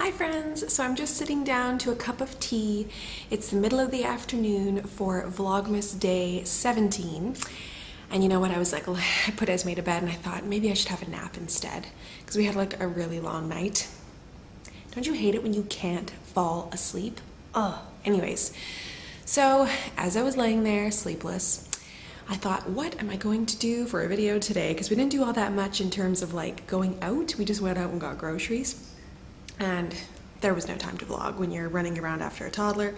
Hi friends, so I'm just sitting down to a cup of tea. It's the middle of the afternoon for Vlogmas day 17. And you know what, I was like, I put Esme to bed and I thought maybe I should have a nap instead because we had like a really long night. Don't you hate it when you can't fall asleep? Ugh. Anyways, so as I was laying there sleepless, I thought, what am I going to do for a video today? Because we didn't do all that much in terms of like going out. We just went out and got groceries. And there was no time to vlog when you're running around after a toddler.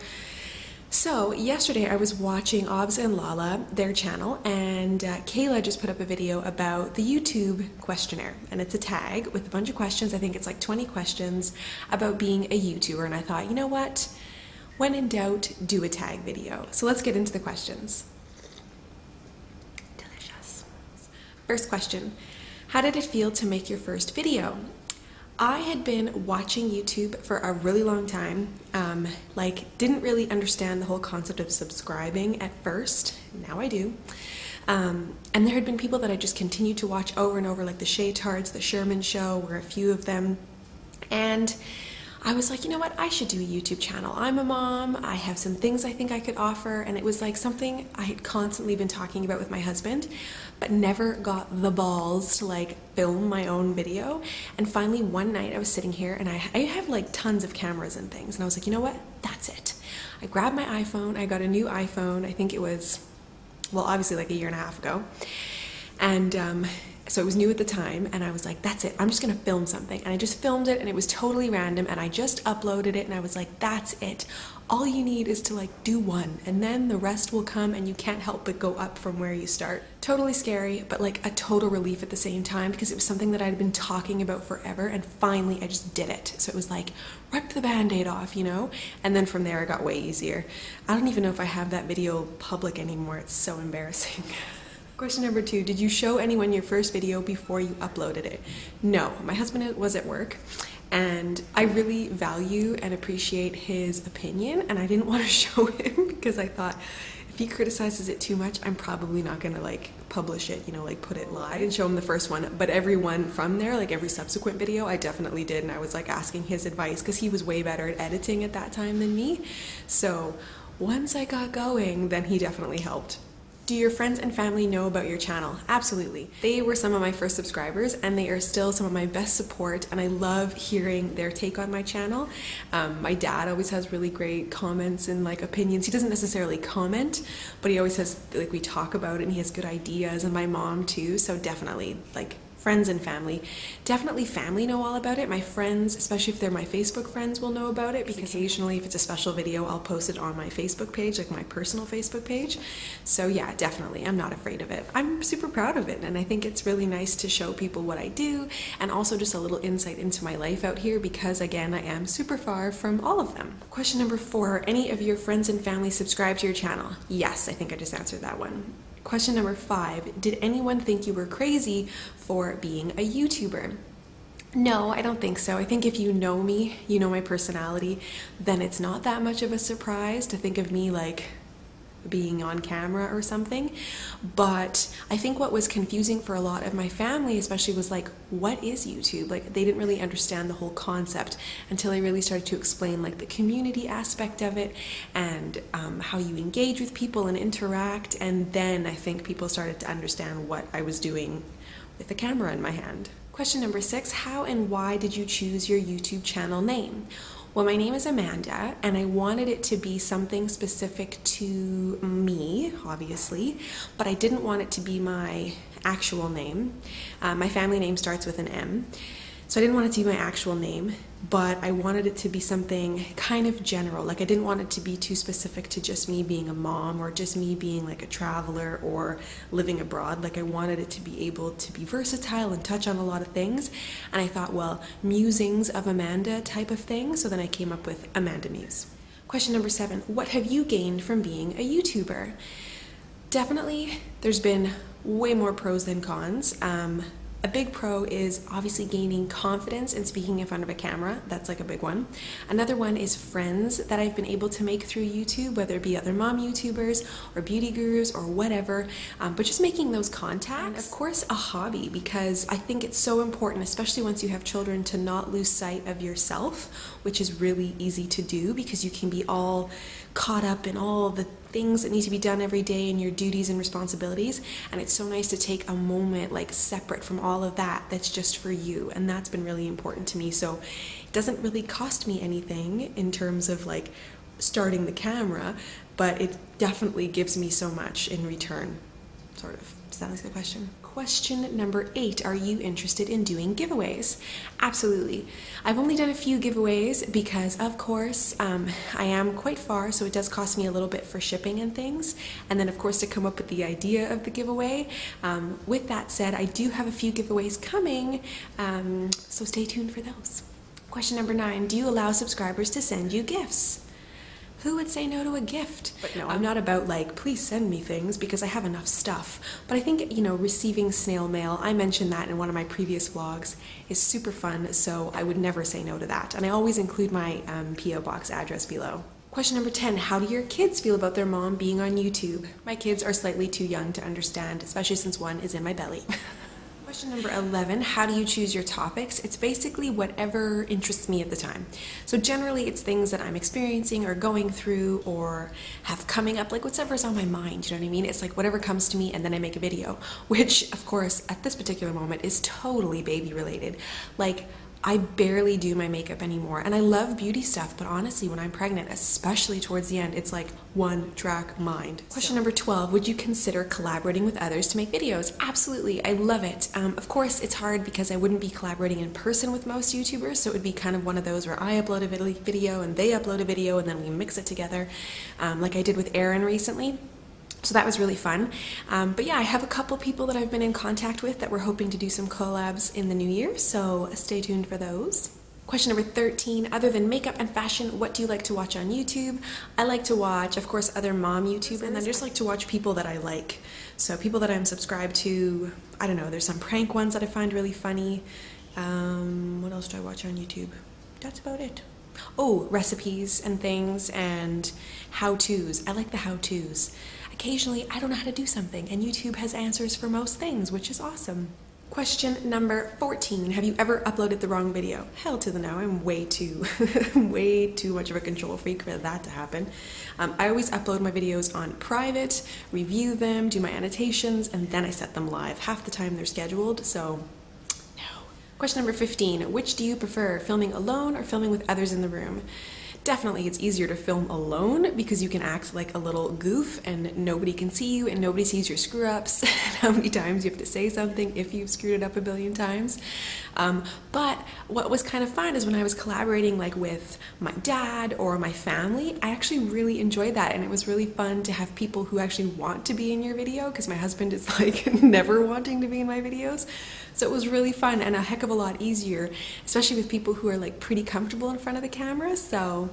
So yesterday I was watching Obs and Lala, their channel, and Kayla just put up a video about the YouTube questionnaire. And it's a tag with a bunch of questions. I think it's like 20 questions about being a YouTuber. And I thought, you know what? When in doubt, do a tag video. So let's get into the questions. Delicious. First question, how did it feel to make your first video? I had been watching YouTube for a really long time, didn't really understand the whole concept of subscribing at first. Now I do. And there had been people that I just continued to watch over and over, like the Shaytards, the Sherman Show were a few of them. And I was like, you know what, I should do a YouTube channel. I'm a mom, I have some things I think I could offer, and it was like something I had constantly been talking about with my husband, but never got the balls to like film my own video. And finally one night I was sitting here and I have like tons of cameras and things, and I was like, you know what, that's it. I grabbed my iPhone, I got a new iPhone, I think it was, well, obviously like a year and a half ago. And so it was new at the time, and I was like, that's it, I'm just gonna film something. And I just filmed it, and it was totally random, and I just uploaded it, and I was like, that's it. All you need is to like do one, and then the rest will come, and you can't help but go up from where you start. Totally scary, but like a total relief at the same time, because it was something that I'd been talking about forever, and finally I just did it. So it was like, rip the band-aid off, you know? And then from there it got way easier. I don't even know if I have that video public anymore, it's so embarrassing. Question number 2, did you show anyone your first video before you uploaded it? No, my husband was at work, and I really value and appreciate his opinion, and I didn't want to show him because I thought if he criticizes it too much, I'm probably not gonna like publish it, you know, like put it live. I didn't show him the first one, but every one from there, like every subsequent video, I definitely did, and I was like asking his advice because he was way better at editing at that time than me. So once I got going, then he definitely helped. Do your friends and family know about your channel? Absolutely. They were some of my first subscribers, and they are still some of my best support, and I love hearing their take on my channel. My dad always has really great comments and like opinions. He doesn't necessarily comment, but he always has, like, we talk about it and he has good ideas, and my mom too, so definitely like friends and family. Definitely family know all about it. My friends, especially if they're my Facebook friends, will know about it, because occasionally if it's a special video, I'll post it on my Facebook page, like my personal Facebook page. So yeah, definitely, I'm not afraid of it. I'm super proud of it, and I think it's really nice to show people what I do, and also just a little insight into my life out here, because again, I am super far from all of them. Question number 4, are any of your friends and family subscribe to your channel? Yes, I think I just answered that one. Question number 5, did anyone think you were crazy for being a YouTuber? No, I don't think so. I think if you know me, you know my personality, then it's not that much of a surprise to think of me like being on camera or something. But I think what was confusing for a lot of my family especially was like, what is YouTube? Like, they didn't really understand the whole concept until I really started to explain like the community aspect of it, and how you engage with people and interact, and then I think people started to understand what I was doing with the camera in my hand. Question number 6, how and why did you choose your YouTube channel name? Well, my name is Amanda, and I wanted it to be something specific to me, obviously, but I didn't want it to be my actual name. My family name starts with an M, so I didn't want it to be my actual name, but I wanted it to be something kind of general. Like, I didn't want it to be too specific to just me being a mom, or just me being like a traveler or living abroad. Like, I wanted it to be able to be versatile and touch on a lot of things. And I thought, well, musings of Amanda type of thing. So then I came up with AmandaMuse. Question number 7, what have you gained from being a YouTuber? Definitely, there's been way more pros than cons. A big pro is obviously gaining confidence and speaking in front of a camera. That's like a big one. Another one is friends that I've been able to make through YouTube, whether it be other mom YouTubers or beauty gurus or whatever, but just making those contacts. And of course, a hobby, because I think it's so important, especially once you have children, to not lose sight of yourself, which is really easy to do because you can be all caught up in all the things that need to be done every day and your duties and responsibilities, and it's so nice to take a moment like separate from all of that that's just for you, and that's been really important to me. So it doesn't really cost me anything in terms of like starting the camera, but it definitely gives me so much in return, sort of. Does that answer the question? Question number 8, are you interested in doing giveaways? Absolutely. I've only done a few giveaways because, of course, I am quite far, so it does cost me a little bit for shipping and things, and then of course to come up with the idea of the giveaway. With that said, I do have a few giveaways coming, so stay tuned for those. Question number 9, do you allow subscribers to send you gifts? Who would say no to a gift? But no, I'm not about like, please send me things, because I have enough stuff. But I think, you know, receiving snail mail, I mentioned that in one of my previous vlogs, is super fun, so I would never say no to that. And I always include my P.O. box address below. Question number 10, how do your kids feel about their mom being on YouTube? My kids are slightly too young to understand, especially since one is in my belly. Question number 11, how do you choose your topics? It's basically whatever interests me at the time. So generally it's things that I'm experiencing or going through or have coming up, like whatever's on my mind, you know what I mean? It's like whatever comes to me and then I make a video, which of course at this particular moment is totally baby related. Like, I barely do my makeup anymore, and I love beauty stuff, but honestly, when I'm pregnant, especially towards the end, it's like one track mind. Question number 12, would you consider collaborating with others to make videos? Absolutely, I love it. Of course, it's hard because I wouldn't be collaborating in person with most YouTubers, so it would be kind of one of those where I upload a video and they upload a video and then we mix it together, like I did with Aaron recently. So that was really fun. But yeah, I have a couple people that I've been in contact with that we're hoping to do some collabs in the new year, so stay tuned for those. Question number 13, other than makeup and fashion, what do you like to watch on YouTube? I like to watch, of course, other mom YouTubers, and I just like to watch people that I like. So people that I'm subscribed to, I don't know, there's some prank ones that I find really funny. What else do I watch on YouTube? That's about it. Oh, recipes and things and how-tos. I like the how-tos. Occasionally, I don't know how to do something, and YouTube has answers for most things, which is awesome. Question number 14, have you ever uploaded the wrong video? Hell to the no, I'm way too much of a control freak for that to happen. I always upload my videos on private, review them, do my annotations, and then I set them live. Half the time they're scheduled, so no. Question number 15, which do you prefer, filming alone or filming with others in the room? Definitely it's easier to film alone because you can act like a little goof and nobody can see you and nobody sees your screw-ups and how many times you have to say something if you've screwed it up a billion times. But what was kind of fun is when I was collaborating like with my dad or my family, I actually really enjoyed that, and it was really fun to have people who actually want to be in your video, because my husband is like never wanting to be in my videos. So it was really fun and a heck of a lot easier, especially with people who are like pretty comfortable in front of the camera. So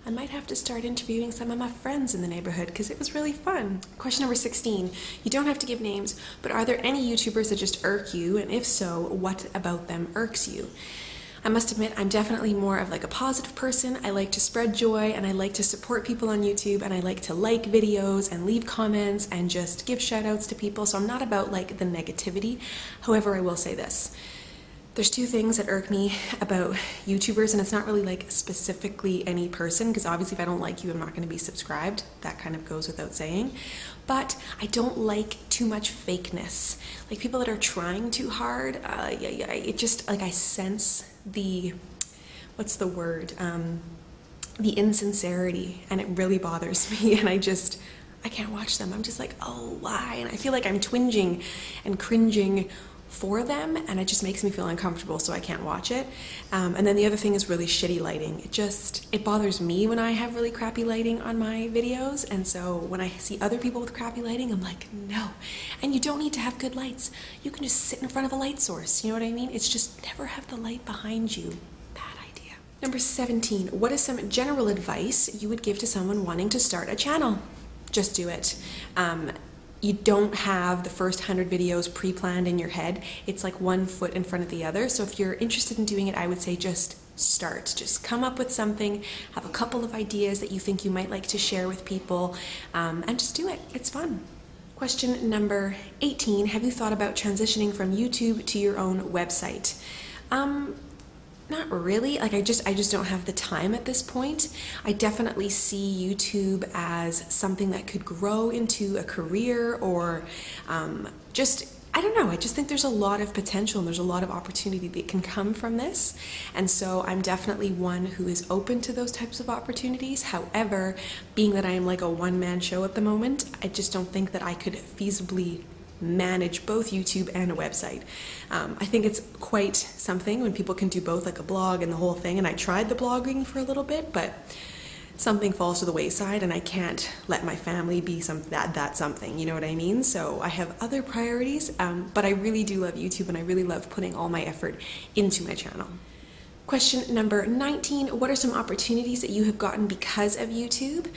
I might have to start interviewing some of my friends in the neighborhood because it was really fun. Question number 16, you don't have to give names, but are there any YouTubers that just irk you? And if so, what about them irks you? I must admit, I'm definitely more of like a positive person. I like to spread joy and I like to support people on YouTube, and I like to like videos and leave comments and just give shout outs to people. So I'm not about like the negativity. However, I will say this. There's two things that irk me about YouTubers, and it's not really like specifically any person, because obviously if I don't like you, I'm not going to be subscribed. That kind of goes without saying. But I don't like too much fakeness. Like people that are trying too hard, it just, like I sense the, what's the word? The insincerity, and it really bothers me, and I can't watch them. I'm just like, oh, why? And I feel like I'm twinging and cringing for them, and it just makes me feel uncomfortable, so I can't watch it. And then the other thing is really shitty lighting. It bothers me when I have really crappy lighting on my videos, and so when I see other people with crappy lighting, I'm like, no. And you don't need to have good lights. You can just sit in front of a light source, you know what I mean? It's just never have the light behind you. Bad idea. Number 17, what is some general advice you would give to someone wanting to start a channel? Just do it. you don't have the first 100 videos pre-planned in your head. It's like one foot in front of the other. So if you're interested in doing it, I would say just start. Just come up with something, have a couple of ideas that you think you might like to share with people, and just do it. It's fun. Question number 18, have you thought about transitioning from YouTube to your own website? Not really. Like I just don't have the time at this point. I definitely see YouTube as something that could grow into a career, or I don't know. I just think there's a lot of potential and there's a lot of opportunity that can come from this. And so I'm definitely one who is open to those types of opportunities. However, being that I am like a one-man show at the moment, I just don't think that I could feasibly manage both YouTube and a website. I think it's quite something when people can do both, like a blog and the whole thing, and I tried the blogging for a little bit, but something falls to the wayside and I can't let my family be that something, you know what I mean? So I have other priorities, but I really do love YouTube and I really love putting all my effort into my channel. Question number 19, what are some opportunities that you have gotten because of YouTube?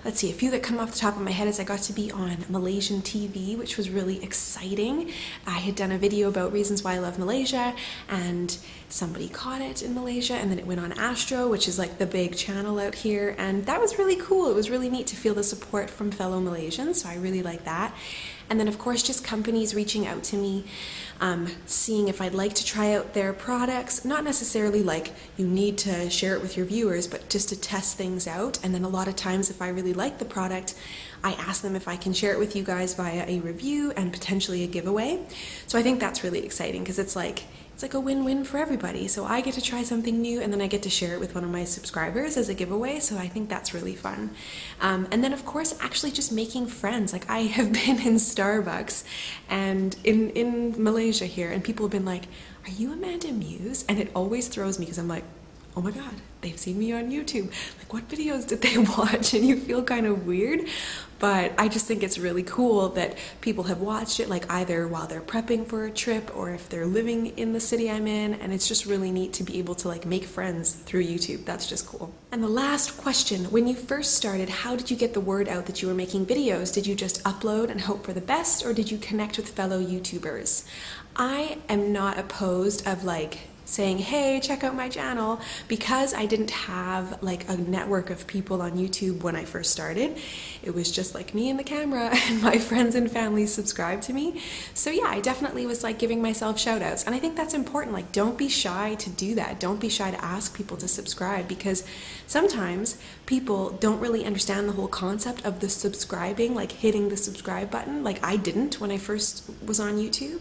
Let's see, a few that come off the top of my head is I got to be on Malaysian TV, which was really exciting. I had done a video about reasons why I love Malaysia, and somebody caught it in Malaysia, and then it went on Astro, which is like the big channel out here, and that was really cool. It was really neat to feel the support from fellow Malaysians, so I really like that. And then of course just companies reaching out to me, seeing if I'd like to try out their products, not necessarily like you need to share it with your viewers, but just to test things out. And then a lot of times if I really like the product, I ask them if I can share it with you guys via a review and potentially a giveaway. So I think that's really exciting because it's like a win-win for everybody. So I get to try something new and then I get to share it with one of my subscribers as a giveaway. So I think that's really fun. And then of course, actually just making friends. Like I have been in Starbucks and in Malaysia here, and people have been like, are you AmandaMuse? And it always throws me because I'm like, oh my God, they've seen me on YouTube. Like what videos did they watch? And you feel kind of weird. But I just think it's really cool that people have watched it, like either while they're prepping for a trip or if they're living in the city I'm in, and it's just really neat to be able to like make friends through YouTube. That's just cool. And the last question, when you first started, how did you get the word out that you were making videos? Did you just upload and hope for the best, or did you connect with fellow YouTubers? I am not opposed of like saying, hey, check out my channel, because I didn't have like a network of people on YouTube when I first started. It was just like me and the camera, and my friends and family subscribed to me. So yeah, I definitely was like giving myself shout outs, and I think that's important. Like don't be shy to do that. Don't be shy to ask people to subscribe, because sometimes people don't really understand the whole concept of the subscribing, like hitting the subscribe button. Like I didn't when I first was on YouTube,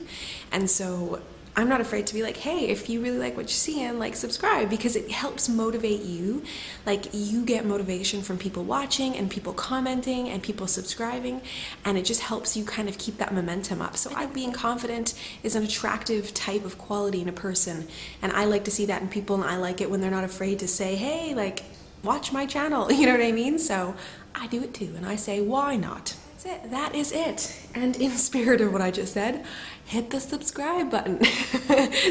and so I'm not afraid to be like, hey, if you really like what you're seeing, like subscribe, because it helps motivate you. Like you get motivation from people watching and people commenting and people subscribing, and it just helps you kind of keep that momentum up. So I think being confident is an attractive type of quality in a person, and I like to see that in people, and I like it when they're not afraid to say, hey, like watch my channel, you know what I mean? So I do it too, and I say, why not? That's it. That is it. And in spirit of what I just said, hit the subscribe button.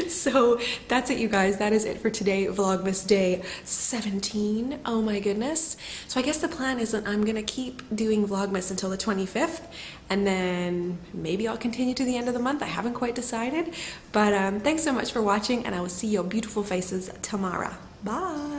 So that's it, you guys. That is it for today, Vlogmas Day 17. Oh my goodness. So I guess the plan is that I'm gonna keep doing Vlogmas until the 25th, and then maybe I'll continue to the end of the month. I haven't quite decided. But thanks so much for watching, and I will see your beautiful faces tomorrow. Bye.